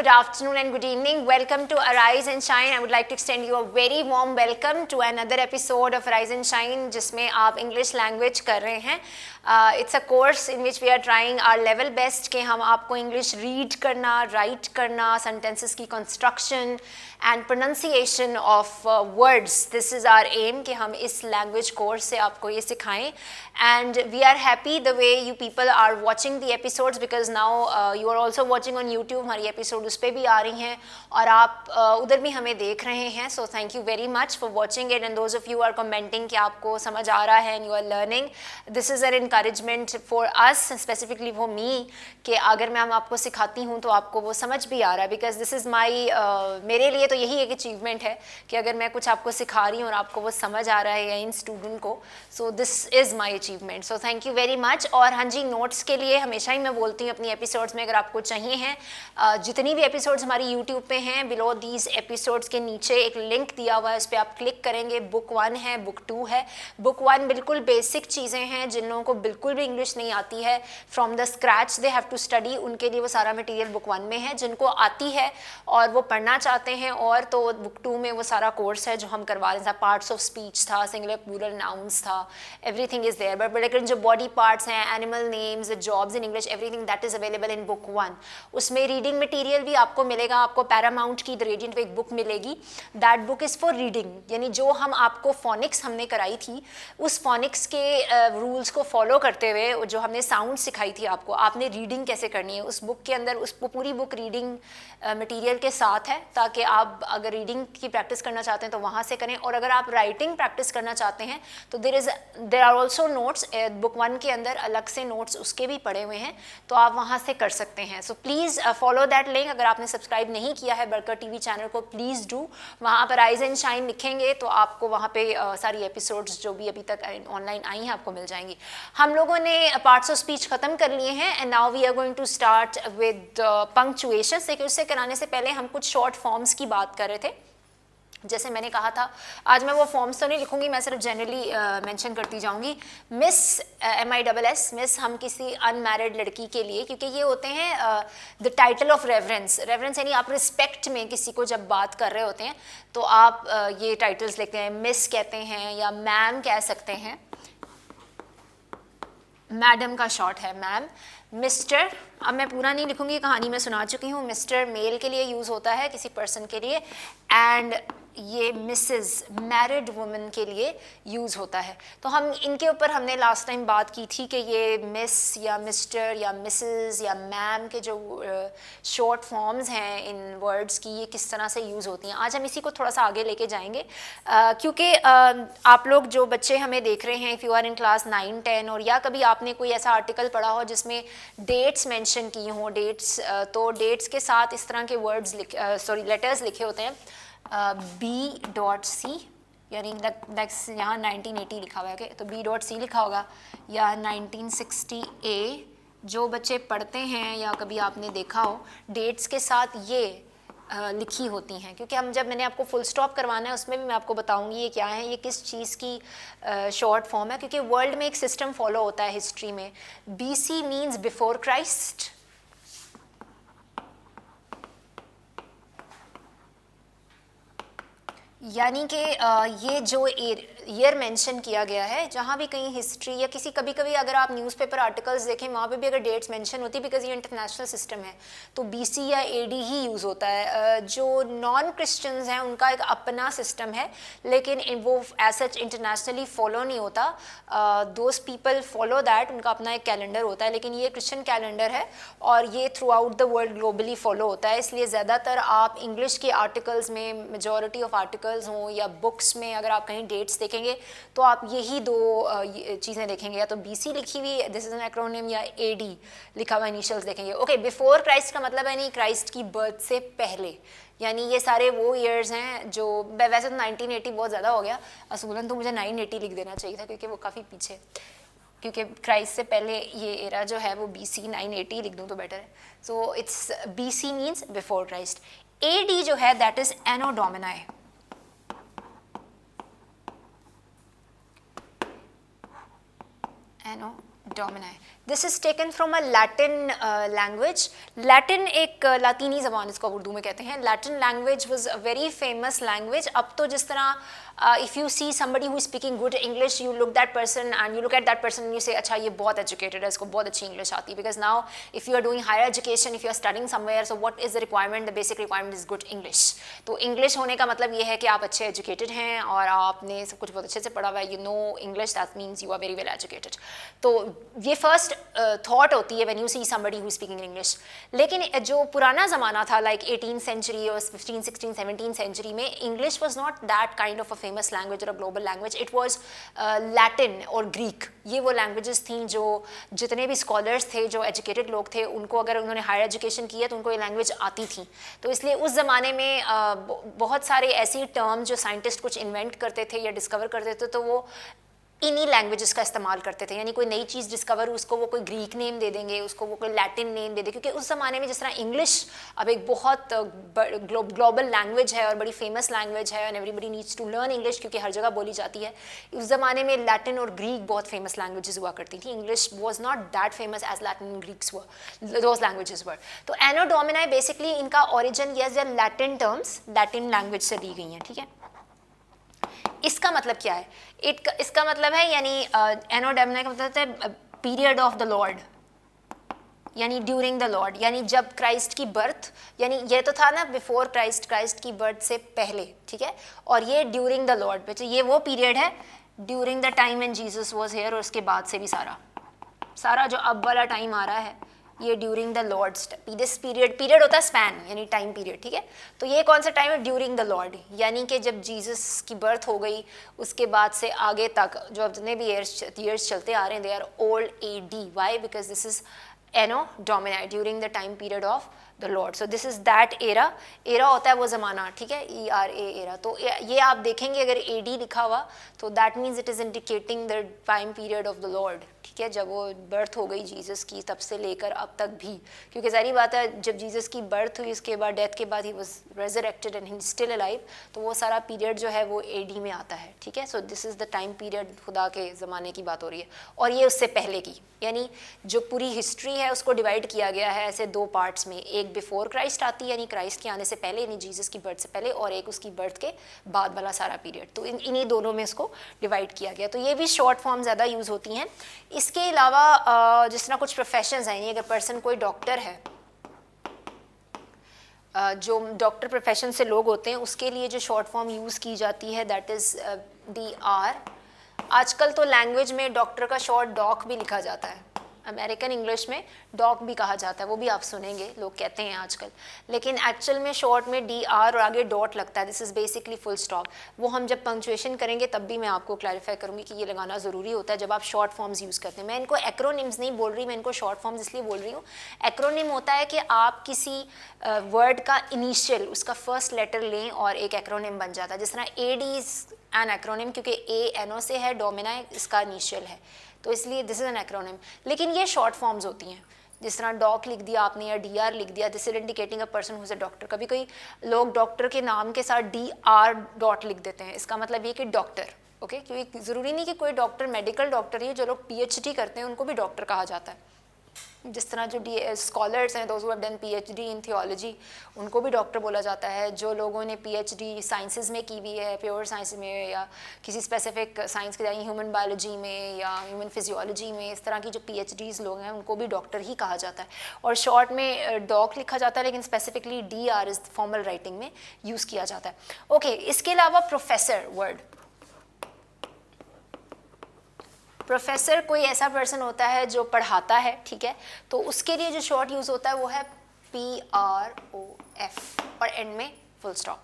good afternoon and good evening. Welcome to Arise and Shine. I would like to extend you a very warm welcome to another episode of Arise and Shine जिसमें आप English language कर रहे हैं. It's a course in which we are trying our level best कि हम आपको English read करना, write करना, sentences की construction and pronunciation of words. This is our aim कि हम इस language course से आपको ये सिखाएं. And we are happy the way you people are watching the episodes because now you are also watching on YouTube. हमारी episode उस पर भी आ रही हैं और आप उधर भी हमें देख रहे हैं. So thank you very much for watching it and those of you are commenting कि आपको समझ आ रहा है and you are learning. This is an encouragement for us, specifically for me, कि अगर मैं आपको सिखाती हूँ तो आपको वो समझ भी आ रहा है. बिकॉज दिस इज़ माई, मेरे लिए तो यही एक अचीवमेंट है कि अगर मैं कुछ आपको सिखा रही हूँ और आपको वो समझ आ रहा है या इन स्टूडेंट को, so this is my achievement. So thank you very much. और हाँ जी, नोट्स के लिए हमेशा ही मैं बोलती हूँ अपनी एपिसोड्स में, अगर आपको चाहिए हैं जितनी भी एपिसोड्स हमारी यूट्यूब पे हैं, बिलो दीज एपिसोड्स के नीचे एक लिंक दिया हुआ है, उस पर आप क्लिक करेंगे. बुक 1 है, बुक 2 है. बुक 1 बिल्कुल बेसिक चीज़ें हैं, जिन लोगों को बिल्कुल भी इंग्लिश नहीं आती है, from the scratch they have to study, उनके लिए वो सारा मटेरियल बुक 1 में है. जिनको आती है और वो पढ़ना चाहते हैं और तो बुक 2 में वो सारा कोर्स है जो हम करवा रहे हैं. पार्ट्स ऑफ स्पीच था, सिंगुलर प्लूरल नाउन्स था, एवरीथिंग इज़ देयर. बट लेकिन जो बॉडी पार्ट्स हैं, animal names, jobs in English, everything that is available in book 1. उसमें रीडिंग मटीरियल भी आपको मिलेगा. आपको पैरामाउंट की द रेडियंट पे एक बुक मिलेगी. That book is for reading, यानी जो हम आपको फोनिक्स हमने कराई थी, उस फोनिक्स के रूल्स को फॉलो करते हुए जो हमने साउंड सिखाई थी आपको, आपने रीडिंग कैसे करनी है उस बुक के अंदर. उस पूरी बुक रीडिंग मटीरियल के साथ है, ताकि आप अगर रीडिंग की प्रैक्टिस करना चाहते हैं तो वहाँ से करें. और अगर आप राइटिंग प्रैक्टिस करना चाहते हैं तो there are also notes. Book 1 के अंदर अलग से नोट्स उसके भी पड़े हुए हैं, तो आप वहाँ से कर सकते हैं. So please follow that link. अगर आपने सब्सक्राइब नहीं किया है बरकर टीवी चैनल को, प्लीज़ डू. वहाँ पर राइज एंड शाइन लिखेंगे तो आपको वहाँ पे सारी एपिसोड्स जो भी अभी तक ऑनलाइन आई हैं आपको मिल जाएंगी. हम लोगों ने पार्ट्स ऑफ स्पीच ख़त्म कर लिए हैं and now we are going to start with punctuation. देखिए, उससे कराने से पहले हम कुछ शॉर्ट फॉर्म्स की बात कर रहे थे. जैसे मैंने कहा था, आज मैं वो फॉर्म्स तो नहीं लिखूंगी, मैं सिर्फ जनरली मेंशन करती जाऊंगी. मिस, MISS, मिस हम किसी अनमैरिड लड़की के लिए, क्योंकि ये होते हैं the title of reverence. Reverence यानी आप रिस्पेक्ट में किसी को जब बात कर रहे होते हैं तो आप ये टाइटल्स लिखते हैं. मिस कहते हैं या मैम कह सकते हैं. मैडम का शॉर्ट है मैम. मिस्टर, अब मैं पूरा नहीं लिखूंगी, कहानी में सुना चुकी हूँ. मिस्टर मेल के लिए यूज़ होता है, किसी पर्सन के लिए. एंड ये मिसेस मैरिड वुमन के लिए यूज़ होता है. तो हम इनके ऊपर हमने लास्ट टाइम बात की थी कि ये मिस या मिस्टर या मिसेस या मैम के जो शॉर्ट फॉर्म्स हैं इन वर्ड्स की, ये किस तरह से यूज़ होती हैं. आज हम इसी को थोड़ा सा आगे लेके जाएंगे, क्योंकि आप लोग जो बच्चे हमें देख रहे हैं, if you are in class 9, 10, और या कभी आपने कोई ऐसा आर्टिकल पढ़ा हो जिसमें डेट्स मेंशन की हों, डेट्स, तो डेट्स के साथ इस तरह के वर्ड्स लेटर्स लिखे होते हैं. B.C, यानी यहाँ 1980 लिखा हुआ है, तो B.C लिखा होगा, या 1960A. जो बच्चे पढ़ते हैं या कभी आपने देखा हो, डेट्स के साथ ये लिखी होती हैं. क्योंकि मैंने आपको फुल स्टॉप करवाना है, उसमें भी मैं आपको बताऊंगी ये क्या है, ये किस चीज़ की शॉर्ट फॉर्म है. क्योंकि वर्ल्ड में एक सिस्टम फॉलो होता है हिस्ट्री में. BC means before Christ. यानी कि ये जो ईयर मेंशन किया गया है, जहाँ भी कहीं हिस्ट्री या किसी, कभी कभी अगर आप न्यूज़पेपर आर्टिकल्स देखें, वहाँ पे भी अगर डेट्स मेंशन होती है, बिकॉज ये इंटरनेशनल सिस्टम है, तो BC या AD ही यूज़ होता है. जो नॉन क्रिश्चियंस हैं उनका एक अपना सिस्टम है, लेकिन वो एज सच इंटरनेशनली फॉलो नहीं होता. दोज पीपल फॉलो दैट, उनका अपना एक कैलेंडर होता है, लेकिन ये क्रिश्चियन कैलेंडर है और ये through out the world globally follow होता है. इसलिए ज़्यादातर आप इंग्लिश के आर्टिकल्स में, मेजॉरिटी ऑफ आर्टिकल्स हों या बुक्स में, अगर आप कहीं डेट्स देखेंगे तो आप यही दो चीज़ें देखेंगे, या तो BC लिखी हुई, दिस इज एन एक्रोनिम, या AD लिखा हुआ इनिशियल्स देखेंगे. ओके, बिफोर क्राइस्ट का मतलब है नहीं क्राइस्ट की बर्थ से पहले, यानी ये सारे वो ईयर्स हैं जो, वैसे तो 1980 बहुत ज़्यादा हो गया, असूलन तो मुझे 980 लिख देना चाहिए था क्योंकि वो काफ़ी पीछे, क्योंकि क्राइस्ट से पहले ये एरा जो है वो BC 980 लिख दूँ तो बेटर है. So it's BC means before Christ. AD जो है that is anno domini. Anno Domini. This is taken from a Latin language. Latin एक लातीनी ज़बान इसको उर्दू में कहते हैं. Latin language was a very famous language. अब तो जिस तरह if you see somebody who is speaking good English, you look that person and you look at that person and you say अच्छा ये बहुत educated है, इसको बहुत अच्छी English आती है. Because now if you are doing higher education, if you are studying somewhere, so what is the requirement? The basic requirement is good English. तो English होने का मतलब ये है कि आप अच्छे educated हैं और आपने सब कुछ बहुत अच्छे से पढ़ा हुआ है. You know English, that means you are very well educated. तो ये first thought होती है when you see somebody who is speaking English. लेकिन जो पुराना ज़माना था like 18th century और 15th, 16th, 17th century में English was not that kind of a famous language or a global language. It was Latin और Greek. ये वो languages थी जो जितने भी scholars थे, जो educated लोग थे, उनको अगर उन्होंने higher education की है तो उनको ये language आती थी. तो इसलिए उस ज़माने में बहुत सारे ऐसी terms जो scientist कुछ invent करते थे या discover करते थे तो वो इन्हीं लैंग्वेजेस का इस्तेमाल करते थे. यानी कोई नई चीज़ डिस्कवर उसको वो कोई ग्रीक नेम दे देंगे, उसको वो कोई लैटिन नेम दे देंगे, क्योंकि उस ज़माने में जिस तरह इंग्लिश अब एक बहुत ग्लोबल लैंग्वेज है और बड़ी फेमस लैंग्वेज है and everybody needs to learn English क्योंकि हर जगह बोली जाती है. उस ज़माने में लैटिन और ग्रीक बहुत फेमस लैंग्वेजेस हुआ करती थी. English was not that famous as Latin and Greeks were, those languages were. तो एनो डोमिनाई बेसिकली इनका origin yes Latin terms Latin language से ली गई हैं. ठीक है, इसका मतलब क्या है? इसका मतलब है यानी एनो डोमिनाई का मतलब है पीरियड ऑफ द लॉर्ड, यानी ड्यूरिंग द लॉर्ड, यानी जब क्राइस्ट की बर्थ, यानी ये तो था ना बिफोर क्राइस्ट की बर्थ से पहले. ठीक है, और ये ड्यूरिंग द लॉर्ड, तो ये वो पीरियड है during the time when Jesus was here और उसके बाद से भी सारा जो अब वाला टाइम आ रहा है ये ड्यूरिंग द लॉर्ड्स पीरियड होता है स्पैन यानी टाइम पीरियड. ठीक है, तो ये कौन सा टाइम है? ड्यूरिंग द लॉर्ड, यानी कि जब जीसस की बर्थ हो गई उसके बाद से आगे तक जो अब जितने भी ईयर्स चलते आ रहे हैं they are old AD. Why? Because this is anno domini during the time period of the Lord. So this is that era होता है वो ज़माना. ठीक है, ERA एरा. तो ये आप देखेंगे अगर AD लिखा हुआ तो that means it is indicating the time period of the Lord. ठीक है, जब वो बर्थ हो गई जीसस की तब से लेकर अब तक भी, क्योंकि सारी बात है जब जीसस की बर्थ हुई उसके बाद डेथ के बाद he was resurrected and he still alive, तो वो सारा पीरियड जो है वो AD में आता है. ठीक है, so this is the time period खुदा के ज़माने की बात हो रही है. और ये उससे पहले की, यानी जो पूरी हिस्ट्री है उसको डिवाइड किया गया है ऐसे दो पार्ट्स में. एक बिफोर क्राइस्ट आती है यानी क्राइस्ट के आने से पहले यानी जीसस की बर्थ से पहले, और एक उसकी बर्थ के बाद वाला सारा पीरियड. तो इन्हीं दोनों में इसको डिवाइड किया गया. तो ये भी शॉर्ट फॉर्म ज़्यादा यूज़ होती हैं. इसके अलावा जिस तरह कुछ प्रोफेशंस हैं, अगर पर्सन कोई डॉक्टर है, जो डॉक्टर प्रोफेशन से लोग होते हैं उसके लिए जो शॉर्ट फॉर्म यूज़ की जाती है दैट इज़ DR. आजकल तो लैंग्वेज में डॉक्टर का शॉर्ट डॉक भी लिखा जाता है. अमेरिकन इंग्लिश में डॉक भी कहा जाता है, वो भी आप सुनेंगे लोग कहते हैं आजकल, लेकिन एक्चुअल में शॉर्ट में DR और आगे डॉट लगता है. This is basically full stop. वो हम जब पंक्चुएशन करेंगे तब भी मैं आपको क्लैरिफाई करूँगी कि ये लगाना ज़रूरी होता है जब आप शॉर्ट फॉर्म्स यूज़ करते हैं. मैं इनको एक्रोनिम्स नहीं बोल रही, मैं इनको शॉर्ट फॉर्म्स इसलिए बोल रही हूँ. एक्रोनिम होता है कि आप किसी वर्ड का इनिशियल उसका फर्स्ट लेटर लें और एक एक्रोनिम बन जाता है. जिस तरह AD इज़ एन एक्रोनिम क्योंकि ANO से है, डोमिनाई इसका इनिशियल है, तो इसलिए दिस इज़ एन एक्रोनिम. लेकिन ये शॉर्ट फॉर्म्स होती हैं. जिस तरह डॉक लिख दिया आपने या DR लिख दिया, this is indicating a person who is a doctor. कभी कोई लोग डॉक्टर के नाम के साथ DR डॉट लिख देते हैं, इसका मतलब ये कि डॉक्टर. ओके, क्योंकि ज़रूरी नहीं कि कोई डॉक्टर मेडिकल डॉक्टर ही, जो लोग PhD करते हैं उनको भी डॉक्टर कहा जाता है. जिस तरह जो स्कॉलर्स हैं, those who have done PhD in theology, उनको भी डॉक्टर बोला जाता है. जो लोगों ने PhD साइंसेस में की हुई है, प्योर साइंस में या किसी स्पेसिफिक साइंस के यानी ह्यूमन बायोलॉजी में या ह्यूमन फिजियोलॉजी में, इस तरह की जो PhDs लोग हैं उनको भी डॉक्टर ही कहा जाता है. और शॉर्ट में डॉक लिखा जाता है, लेकिन specifically DR is formal writing में यूज़ किया जाता है. ओके, इसके अलावा प्रोफेसर वर्ड. प्रोफेसर कोई ऐसा पर्सन होता है जो पढ़ाता है. ठीक है, तो उसके लिए जो शॉर्ट यूज़ होता है वो है PROF और एंड में फुल स्टॉप.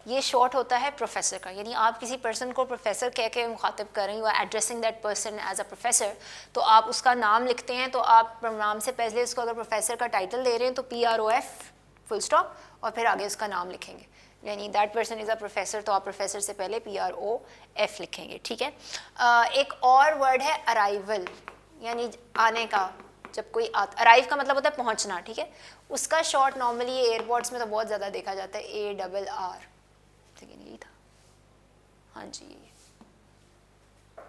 ये शॉर्ट होता है प्रोफेसर का. यानी आप किसी पर्सन को प्रोफेसर कह के मुखातिब कर रहे हैं, you are addressing that person as a professor, तो आप उसका नाम लिखते हैं, तो आप नाम से पहले उसको अगर प्रोफेसर का टाइटल दे रहे हैं तो PROF फुल स्टॉप और फिर आगे उसका नाम लिखेंगे. यानी that person is a professor, तो आप प्रोफेसर से पहले PROF लिखेंगे. ठीक है, एक और वर्ड है अराइवल, यानी आने का. जब कोई अराइव का मतलब होता है पहुंचना. ठीक है, उसका शॉर्ट नॉर्मली एयरपोर्ट्स में तो बहुत ज़्यादा देखा जाता है ARR. लेकिन यही था, हाँ जी,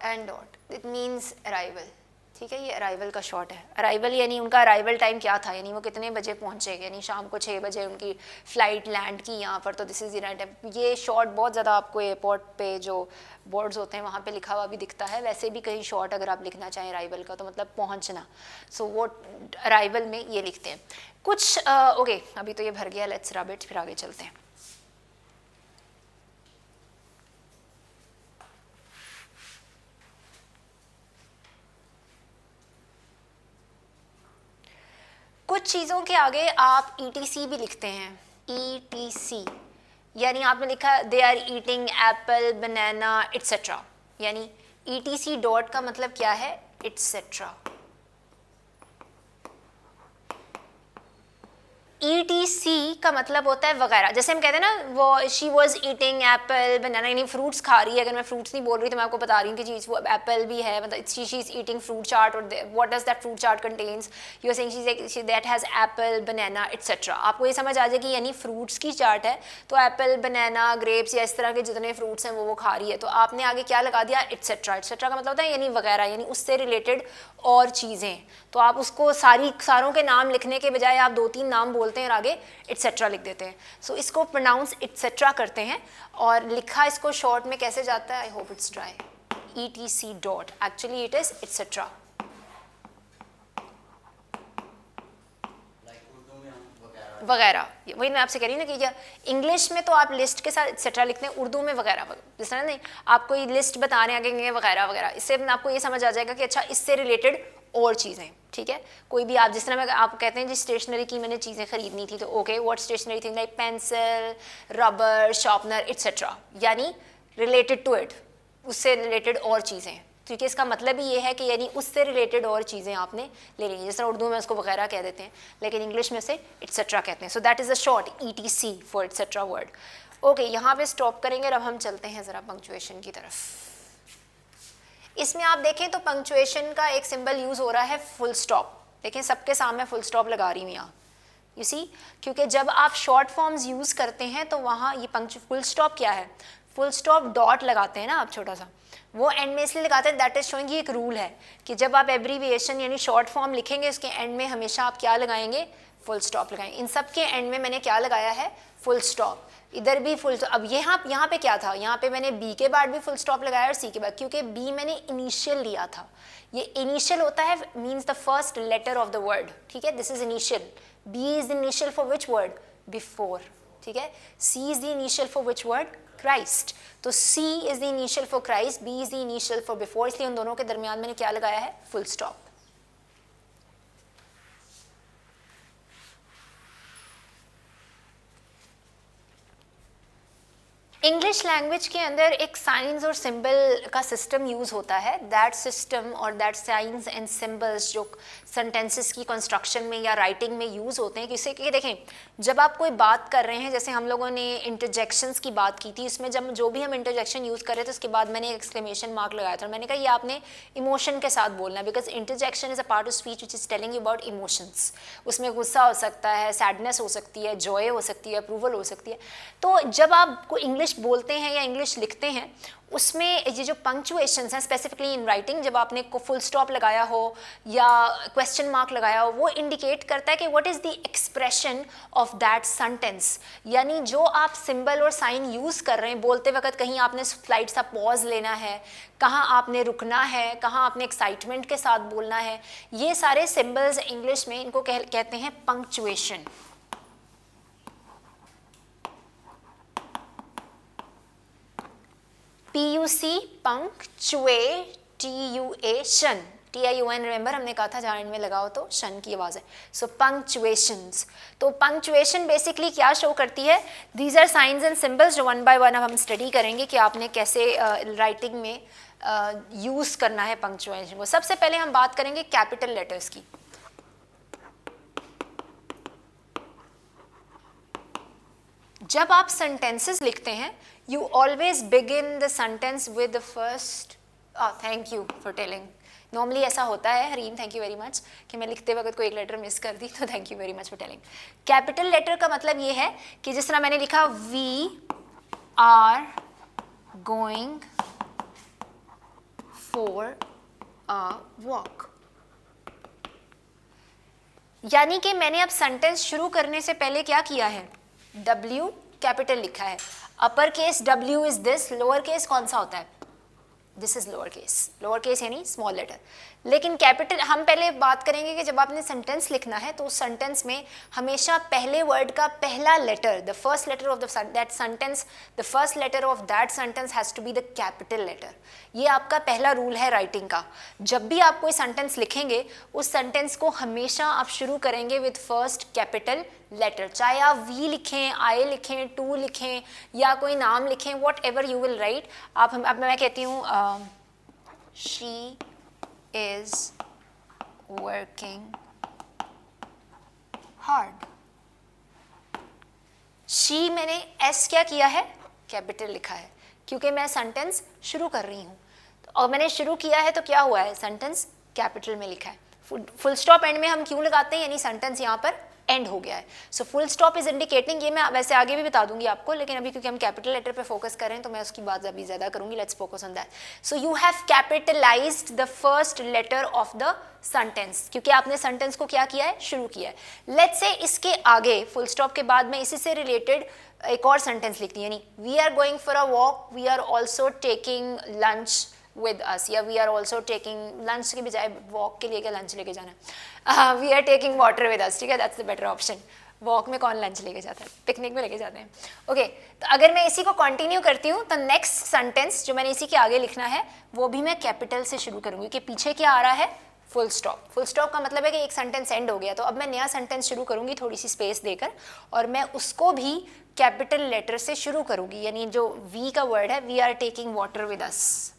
and dot, it means arrival. ठीक है, ये अराइवल का शॉट है। अराइवल यानी उनका अराइवल टाइम क्या था, यानी वो कितने बजे पहुँचे, यानी शाम को 6 बजे उनकी फ़्लाइट लैंड की यहाँ पर, तो this is the right time. ये शॉट बहुत ज़्यादा आपको एयरपोर्ट पे जो बोर्ड्स होते हैं वहाँ पे लिखा हुआ भी दिखता है, वैसे भी कहीं शॉट अगर आप लिखना चाहें अराइवल का तो मतलब पहुँचना, सो वो अराइवल में ये लिखते हैं कुछ। ओके, अभी तो ये भर गया, लेट्स रब इट, फिर आगे चलते हैं। कुछ चीज़ों के आगे आप ETC भी लिखते हैं, ETC, यानी आपने लिखा they are eating apple banana etcetera, यानी ETC डॉट का मतलब क्या है, एट्सेट्रा। ETC का मतलब होता है वगैरह, जैसे हम कहते हैं ना वो शी वॉज ईटिंग एप्पल बनाना, यानी फ्रूट्स खा रही है। अगर मैं फ्रूट्स नहीं बोल रही तो मैं आपको बता रही हूँ कि चीज़ वो एप्पल भी है, मतलब she is eating fruit chart, और what does that fruit chart contains, you are saying she that has apple banana etcetera. आपको ये समझ आ जाए कि यानी फ्रूट्स की चार्ट है, तो एप्पल बनाना ग्रेप्स या इस तरह के जितने फ्रूट्स हैं वो खा रही है, तो आपने आगे क्या लगा दिया, एट्सेट्रा। एट्सेट्रा का मतलब होता है यानी वगैरह, यानी उससे रिलेटेड और चीज़ें। तो आप उसको सारों के नाम लिखने के बजाय आप 2-3 नाम बोलते हैं और आगे एट्सेट्रा लिख देते हैं। सो इसको प्रोनाउंस एट्सेट्रा करते हैं, और लिखा इसको शॉर्ट में कैसे जाता है, I hope it's dry, ETC dot, actually it is etcetera. वगैरह, वही मैं आपसे कह रही हूँ ना कि क्या इंग्लिश में तो आप लिस्ट के साथ एट्सेट्रा लिखते हैं, उर्दू में वगैरह, जिस तरह नहीं आपको ये लिस्ट बता रहे हैं आगे वगैरह वगैरह, इससे आपको ये समझ आ जाएगा कि अच्छा इससे रिलेटेड और चीज़ें, ठीक है। कोई भी आप जिस तरह में आप कहते हैं जी स्टेशनरी की मैंने चीज़ें खरीदनी थी, तो ओके व्हाट स्टेशनरी थी, like pencil, rubber, sharpener etcetera, यानी रिलेटेड टू इट, उससे रिलेटेड और चीज़ें, क्योंकि इसका मतलब ही ये है कि यानी उससे रिलेटेड और चीज़ें आपने ले लेंगी। जिस तरह उर्दू में उसको वगैरह कह देते हैं, लेकिन इंग्लिश में से एट्सेट्रा कहते हैं। So that is a short ETC for etcetera word. Okay, यहाँ पे स्टॉप करेंगे और अब हम चलते हैं ज़रा पंक्चुएशन की तरफ। इसमें आप देखें तो पंक्चुएशन का एक सिंबल यूज़ हो रहा है फुल स्टॉप। देखें सबके सामने फुल स्टॉप लगा रही हूँ यहाँ, यू सी, क्योंकि जब आप शॉर्ट फॉर्म्स यूज़ करते हैं तो वहाँ ये फुल स्टॉप क्या है, फुल स्टॉप डॉट लगाते हैं ना आप छोटा सा, वो एंड में इसलिए लगाते हैं, दैट इज शोइंग एक रूल है कि जब आप एब्रीविएशन यानी शॉर्ट फॉर्म लिखेंगे उसके एंड में हमेशा आप क्या लगाएंगे, फुल स्टॉप लगाएंगे। इन सब के एंड में मैंने क्या लगाया है, फुल स्टॉप। इधर भी फुल स्टॉप। अब यहाँ पे क्या था, यहाँ पे मैंने बी के बाद भी फुल स्टॉप लगाया और सी के बाद, क्योंकि बी मैंने इनिशियल लिया था। ये इनिशियल होता है means the first letter of the word, ठीक है, this is initial. B is the initial for which word, before, ठीक है। C is the initial for which word, Christ. तो C is the initial for Christ, B is the initial for before, इसलिए उन दोनों के दरमियान मैंने क्या लगाया है, फुल स्टॉप। इंग्लिश लैंग्वेज के अंदर एक साइंस और सिंबल का सिस्टम यूज़ होता है। दैट सिस्टम और दैट साइंस एंड सिंबल्स जो सेंटेंसेस की कंस्ट्रक्शन में या राइटिंग में यूज़ होते हैं, किसी कि देखें जब आप कोई बात कर रहे हैं, जैसे हम लोगों ने इंटरजेक्शंस की बात की थी, इसमें जब जो भी हम इंटरजेक्शन यूज़ कर रहे थे उसके बाद मैंने एक्सक्लेमेशन मार्क लगाया था, मैंने कहा ये आपने इमोशन के साथ बोलना है, because interjection is a part of speech which is telling you about emotions. उसमें गुस्सा हो सकता है, सैडनेस हो सकती है, जॉय हो सकती है, अप्रूवल हो सकती है। तो जब आपको इंग्लिश बोलते हैं या इंग्लिश लिखते हैं, उसमें ये जो पंक्चुएशंस हैं स्पेसिफिकली इन राइटिंग, जब आपने को फुल स्टॉप लगाया हो या क्वेश्चन मार्क लगाया हो, वो इंडिकेट करता है कि what is the expression of that sentence. यानी जो आप सिंबल और साइन यूज़ कर रहे हैं बोलते वक्त, कहीं आपने स्लाइड सा पॉज लेना है, कहाँ आपने रुकना है, कहाँ आपने एक्साइटमेंट के साथ बोलना है, ये सारे सिंबल्स इंग्लिश में इनको कहते हैं punctuation. PUC punctuation, TION, remember हमने कहा था जहाँ में लगाओ तो शन की आवाज़ है। सो पंक्चुएशंस, तो पंक्चुएशन बेसिकली क्या शो करती है, these are signs and symbols जो वन बाय वन अब हम स्टडी करेंगे कि आपने कैसे राइटिंग में यूज़ करना है पंक्चुएशन को। सबसे पहले हम बात करेंगे कैपिटल लेटर्स की। जब आप सेंटेंसेस लिखते हैं, you always begin the sentence with the first, thank you for telling, normally ऐसा होता है Hareem, thank you very much, कि मैं लिखते वक्त कोई एक लेटर मिस कर दी, तो thank you very much for telling. Capital letter का मतलब ये है कि जिस तरह मैंने लिखा we are going for a walk, यानी कि मैंने अब सेंटेंस शुरू करने से पहले क्या किया है, W कैपिटल लिखा है, upper case W is this, lower case कौन सा होता है, दिस इज लोअर केस यानी स्मॉल लेटर। लेकिन कैपिटल हम पहले बात करेंगे कि जब आपने सेंटेंस लिखना है तो उस सेंटेंस में हमेशा पहले वर्ड का पहला letter, the first letter of that sentence, the first letter of that sentence has to be the capital letter. ये आपका पहला रूल है राइटिंग का। जब भी आप कोई सेंटेंस लिखेंगे उस सेंटेंस को हमेशा आप शुरू करेंगे विद फर्स्ट कैपिटल लेटर, चाहे आप वी लिखें, आई लिखें, टू लिखें या कोई नाम लिखें, what ever you will write. अब मैं कहती हूँ she is working hard. she मैंने s क्या किया है, कैपिटल लिखा है, क्योंकि मैं सेंटेंस शुरू कर रही हूँ और मैंने शुरू किया है तो क्या हुआ है, सेंटेंस कैपिटल में लिखा है। फुल स्टॉप एंड में हम क्यों लगाते हैं, यानी सेंटेंस यहाँ पर एंड हो गया है। So full stop is indicating, ये मैं वैसे आगे भी बता दूंगी आपको, लेकिन अभी क्योंकि हम कैपिटल लेटर पे फोकस कर रहे हैं तो मैं उसकी बात अभी ज़्यादा करूंगी। Let's focus on that. So you have capitalised the first letter of the sentence, क्योंकि आपने सेंटेंस को क्या किया है, शुरू किया है। लेट्स से इसके आगे फुल स्टॉप के बाद मैं इसी से रिलेटेड एक और सेंटेंस लिखती हूँ, यानी we are going for a walk, we are also taking lunch with us, या we are also taking lunch की बजाय walk के लिए क्या lunch लेके जाना है, we are taking water with us, ठीक है, that's the better option। Walk में कौन लंच लेके जाता है, पिकनिक में लेके जाते हैं। ओके तो अगर मैं इसी को कंटिन्यू करती हूँ तो नेक्स्ट सेंटेंस जो मैंने इसी के आगे लिखना है वो भी मैं कैपिटल से शुरू करूँगी, कि पीछे क्या आ रहा है, फुल स्टॉप। फुल स्टॉप का मतलब है कि एक सेंटेंस एंड हो गया, तो अब मैं नया सेंटेंस शुरू करूँगी थोड़ी सी स्पेस देकर, और मैं उसको भी कैपिटल लेटर से शुरू करूँगी, यानी जो वी का वर्ड है, we are taking water with us.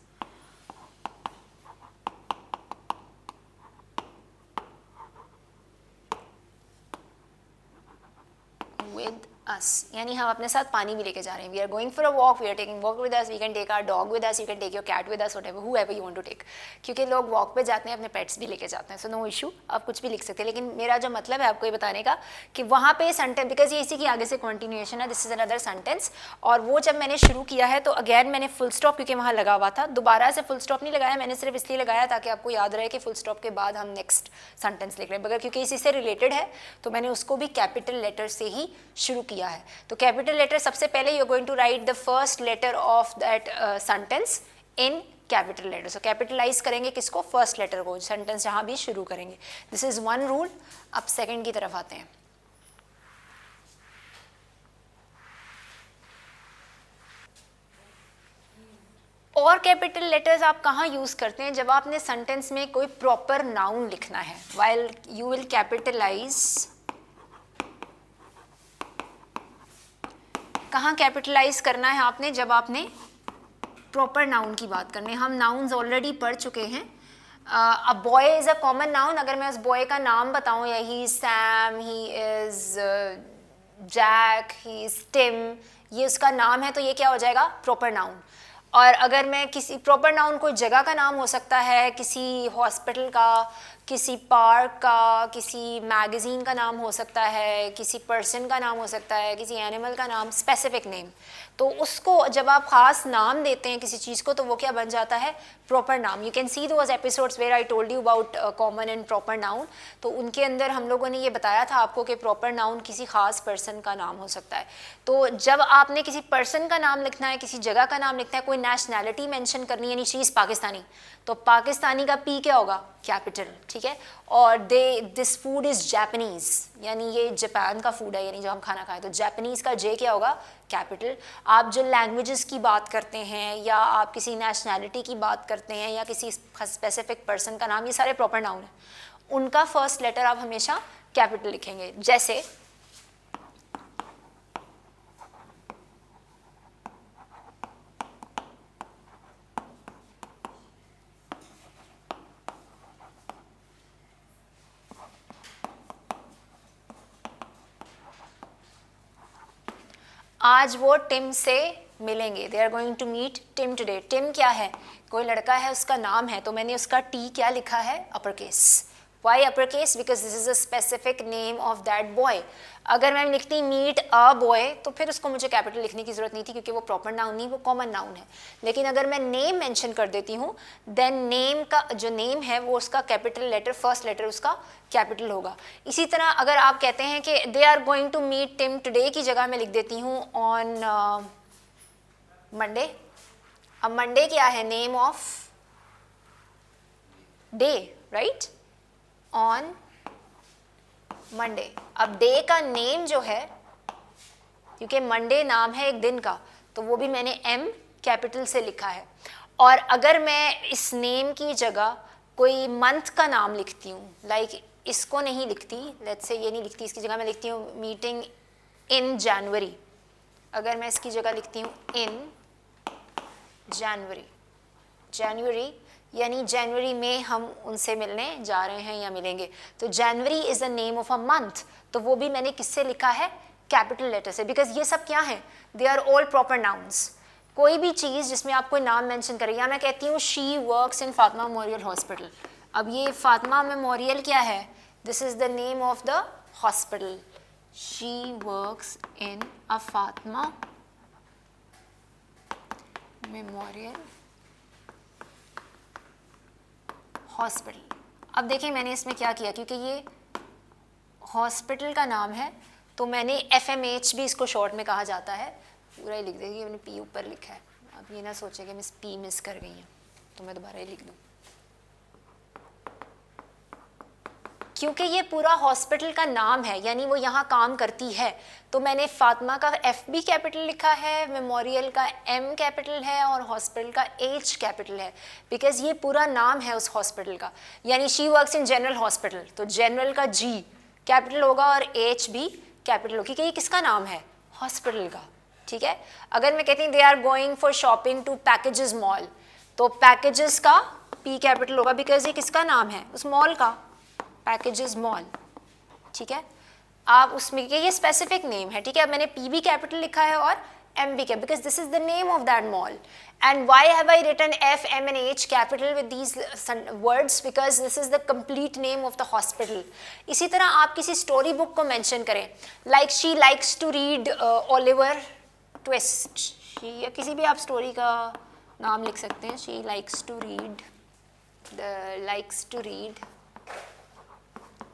with us, यानी हम अपने साथ पानी भी लेके जा रहे हैं। We are going for a walk, we are taking walk with us, we can take our dog with us, you can take your cat with us, whatever, whoever you want to take। क्योंकि लोग walk पे जाते हैं अपने pets भी लेके जाते हैं, सो नो इशू, आप कुछ भी लिख सकते हैं। लेकिन मेरा जो मतलब है आपको ये बताने का कि वहाँ पे सेंटेंस, बिकॉज ये इसी की आगे से कंटिन्यूएशन है, दिस इज अनदर सेंटेंस, और वो जब मैंने शुरू किया है तो अगेन मैंने फुल स्टॉप क्योंकि वहाँ लगा हुआ था, दोबारा से फुल स्टॉप नहीं लगाया, मैंने सिर्फ इसलिए लगाया ताकि आपको याद रहे कि फुल स्टॉप के बाद हम नेक्स्ट सेंटेंस लिख रहे हैं, मगर क्योंकि इसी से रिलेटेड है तो मैंने उसको भी कैपिटल लेटर से ही शुरू किया है। तो कैपिटल लेटर सबसे पहले you are going to write the first letter of that sentence in capital letter. So capitalise करेंगे किसको, फर्स्ट लेटर को, सेंटेंस जहां भी शुरू करेंगे। This is one rule. अब सेकंड की तरफ आते हैं। और कैपिटल लेटर्स आप कहाँ यूज करते हैं, जब आपने सेंटेंस में कोई प्रॉपर नाउन लिखना है, व्हाइल यू विल कैपिटलाइज। कहाँ कैपिटलाइज करना है आपने, जब आपने प्रॉपर नाउन की बात करनी है। हम नाउन्स ऑलरेडी पढ़ चुके हैं। A boy is a common noun, अगर मैं उस बॉय का नाम बताऊं, या he is Sam, he is Jack, he is Tim, ये उसका नाम है, तो ये क्या हो जाएगा, प्रॉपर नाउन। और अगर मैं किसी प्रॉपर नाउन, कोई जगह का नाम हो सकता है, किसी हॉस्पिटल का, किसी पार्क का, किसी मैगज़ीन का नाम हो सकता है, किसी पर्सन का नाम हो सकता है, किसी एनिमल का नाम, स्पेसिफिक नेम, तो उसको जब आप ख़ास नाम देते हैं किसी चीज़ को तो वो क्या बन जाता है, प्रॉपर नाम। You can see those episodes where I told you about common and proper noun, तो उनके अंदर हम लोगों ने ये बताया था आपको कि प्रॉपर नाउन किसी ख़ास पर्सन का नाम हो सकता है। तो जब आपने किसी पर्सन का नाम लिखना है, किसी जगह का नाम लिखना है, कोई नेशनैलिटी मेंशन करनी है, यानी शी इज़ पाकिस्तानी, तो पाकिस्तानी का पी क्या होगा, कैपिटल, ठीक है। और दिस फूड इज़ जापानीज़, यानी ये जापान का फूड है, यानी जो हम खाना खाएं, तो जापानीज़ का जे क्या होगा, कैपिटल। आप जो लैंग्वेजेस की बात करते हैं, या आप किसी नेशनैलिटी की बात करते हैं, या किसी स्पेसिफिक पर्सन का नाम, ये सारे प्रॉपर नाउन हैं, उनका फर्स्ट लेटर आप हमेशा कैपिटल लिखेंगे। जैसे आज वो टिम से मिलेंगे, they are going to meet Tim today. Tim क्या है, कोई लड़का है, उसका नाम है, तो मैंने उसका टी क्या लिखा है, upper case, Why uppercase? Because this is a specific name of that boy. अगर मैं लिखती meet a boy तो फिर उसको मुझे कैपिटल लिखने की जरूरत नहीं थी क्योंकि वो प्रॉपर नाउन नहीं, वो कॉमन नाउन है. लेकिन अगर मैं नेम मेंशन कर देती हूँ देन नेम का जो नेम है वो उसका कैपिटल लेटर, फर्स्ट लेटर उसका कैपिटल होगा. इसी तरह अगर आप कहते हैं कि they are going to meet Tim today की जगह मैं लिख देती हूँ ऑन मंडे. अब मंडे क्या है? Name of day, right? On Monday. अब डे का नेम जो है, क्योंकि मंडे नाम है एक दिन का, तो वो भी मैंने एम कैपिटल से लिखा है. और अगर मैं इस नेम की जगह कोई मंथ का नाम लिखती हूँ, लाइक इसको नहीं लिखती, लेट्स से ये नहीं लिखती, इसकी जगह मैं लिखती हूँ मीटिंग इन जनवरी. अगर मैं इसकी जगह लिखती हूँ इन जनवरी, जनवरी यानी जनवरी में हम उनसे मिलने जा रहे हैं या मिलेंगे, तो जनवरी is the name of a month. तो वो भी मैंने किससे लिखा है? कैपिटल लेटर से. बिकॉज ये सब क्या है? They are all proper nouns. कोई भी चीज़ जिसमें आप कोई नाम मेंशन करें, या मैं कहती हूँ she works in Fatima memorial hospital. अब ये फातिमा मेमोरियल क्या है? This is the name of the hospital. She works in a Fatima memorial hospital. अब देखिए मैंने इसमें क्या किया, क्योंकि ये हॉस्पिटल का नाम है तो मैंने FMH भी इसको शॉर्ट में कहा जाता है, पूरा ही लिख देगी. मैंने P ऊपर लिखा है. अब ये ना सोचे कि मिस P मिस कर गई हैं, तो मैं दोबारा ही लिख दूँ. क्योंकि ये पूरा हॉस्पिटल का नाम है, यानी वो यहाँ काम करती है, तो मैंने फातिमा का F भी कैपिटल लिखा है, मेमोरियल का M कैपिटल है और हॉस्पिटल का H कैपिटल है. बिकॉज ये पूरा नाम है उस हॉस्पिटल का. यानी she works in general hospital, तो जनरल का G कैपिटल होगा और H भी कैपिटल होगी, क्योंकि ये किसका नाम है? हॉस्पिटल का. ठीक है. अगर मैं कहती हूँ they are going for shopping to Packages mall, तो पैकेजेस का P कैपिटल होगा, बिकॉज ये किसका नाम है? उस मॉल का, पैकेजेस मॉल. ठीक है. आप उसमें ये स्पेसिफिक नेम है. ठीक है. अब मैंने P भी कैपिटल लिखा है और M भी capital, because this is the name of that mall. And why have I written F, M and H capital with these words? Because this is the complete name of the hospital. इसी तरह आप किसी story book को mention करें, like she likes to read Oliver Twist, या किसी भी आप स्टोरी का नाम लिख सकते हैं. She likes to read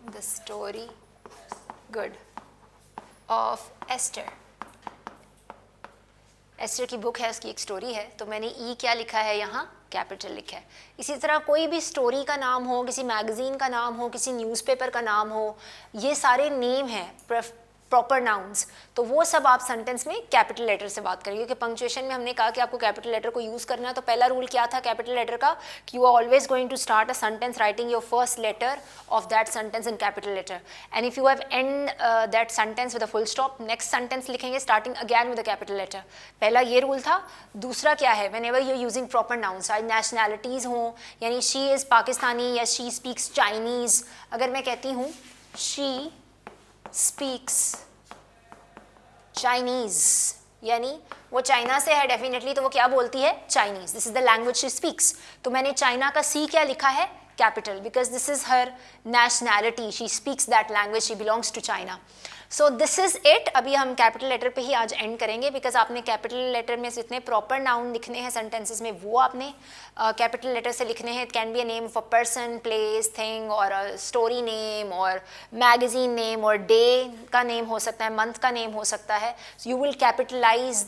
the story good of Esther. Esther की बुक है, उसकी एक स्टोरी है, तो मैंने ई क्या लिखा है यहाँ? कैपिटल लिखा है. इसी तरह कोई भी स्टोरी का नाम हो, किसी मैगजीन का नाम हो, किसी न्यूज़पेपर का नाम हो, ये सारे नेम हैं प्रॉपर नाउन्स, तो वो सब आप सेंटेंस में कैपिटल लेटर से बात करेंगे. क्योंकि पंक्चुएशन में हमने कहा कि आपको कैपिटल लेटर को यूज़ करना है. तो पहला रूल क्या था कैपिटल लेटर का? कि you are always going to start a sentence writing your first letter of that sentence in capital letter, and if you have end that sentence with a full stop, next sentence लिखेंगे starting again with a capital letter. पहला ये rule था. दूसरा क्या है? Whenever you are using proper nouns, चाहे nationalities हों, यानी शी इज़ पाकिस्तानी या शी स्पीक्स चाइनीज़. अगर मैं कहती हूँ शी स्पीक्स चाइनीज़, यानी वो चाइना से है डेफिनेटली, तो वो क्या बोलती है? Chinese. This is the language she speaks. तो मैंने चाइना का सी क्या लिखा है? Capital, because this is her nationality, she speaks that language, she belongs to China. So this is it. अभी हम कैपिटल लेटर पे ही आज एंड करेंगे, बिकॉज आपने कैपिटल लेटर में जितने प्रॉपर नाउन लिखने हैं सेंटेंसेस में वो आपने कैपिटल लेटर से लिखने हैं. It can be a name of a person, place, thing, और अ स्टोरी नेम, और मैगजीन नेम, और डे का नेम हो सकता है, मंथ का नेम हो सकता है. You will capitalise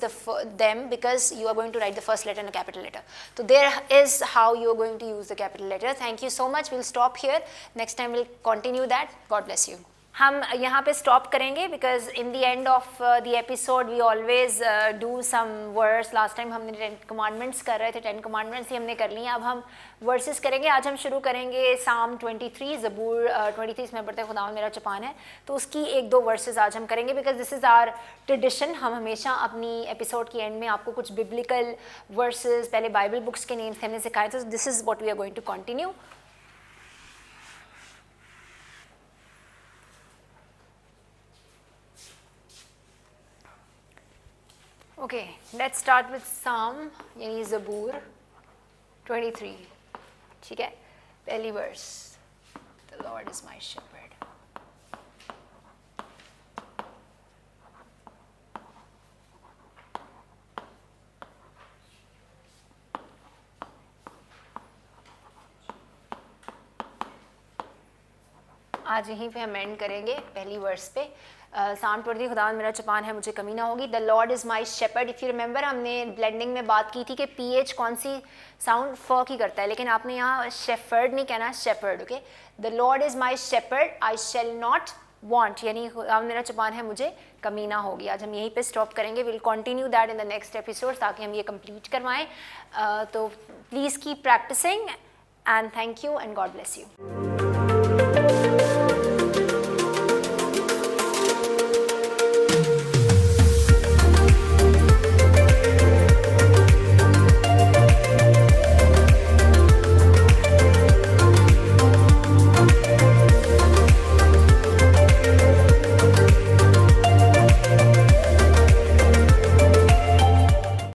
them because you are going to write the first letter in a capital letter. So there is how you are going to use the capital letter. Thank you so much. We'll stop here. Next time we'll continue that. God bless you. हम यहाँ पे stop करेंगे because in the end of the episode we always do some words. Last time हमने 10 commandments कर रहे थे, 10 commandments ही हमने कर लिए. अब हम वर्सेस करेंगे. आज हम शुरू करेंगे साम 23, ज़बूर 23 में पढ़ते खुदा मेरा चपान है, तो उसकी 1-2 वर्सेस आज हम करेंगे because this is our tradition. हम हमेशा अपनी एपिसोड की एंड में आपको कुछ बिब्लिकल वर्सेस, पहले बाइबल बुक्स के नेम्स हमने सिखाए थे. This is what we are going to continue. Okay, let's start with psalm यानी ज़बूर 23. ठीक है, पहली verse. The Lord is my shepherd. आज यहीं पे हम एंड करेंगे पहली वर्स पे। साउंड पढ़ती खुदावंद मेरा चौपान है, मुझे कमी ना होगी। The Lord is my shepherd. If you remember हमने ब्लेंडिंग में बात की थी कि पीएच कौन सी साउंड फ की करता है, लेकिन आपने यहाँ शेफर्ड नहीं कहना, shepherd. Okay, the Lord is my shepherd, I shall not want, यानी खुदावंद मेरा चौपान है, मुझे कमी ना होगी। आज हम यहीं पे स्टॉप करेंगे। Will continue that in the next episode ताकि हम ये कंप्लीट करवाएं। तो please keep practising and thank you and God bless you.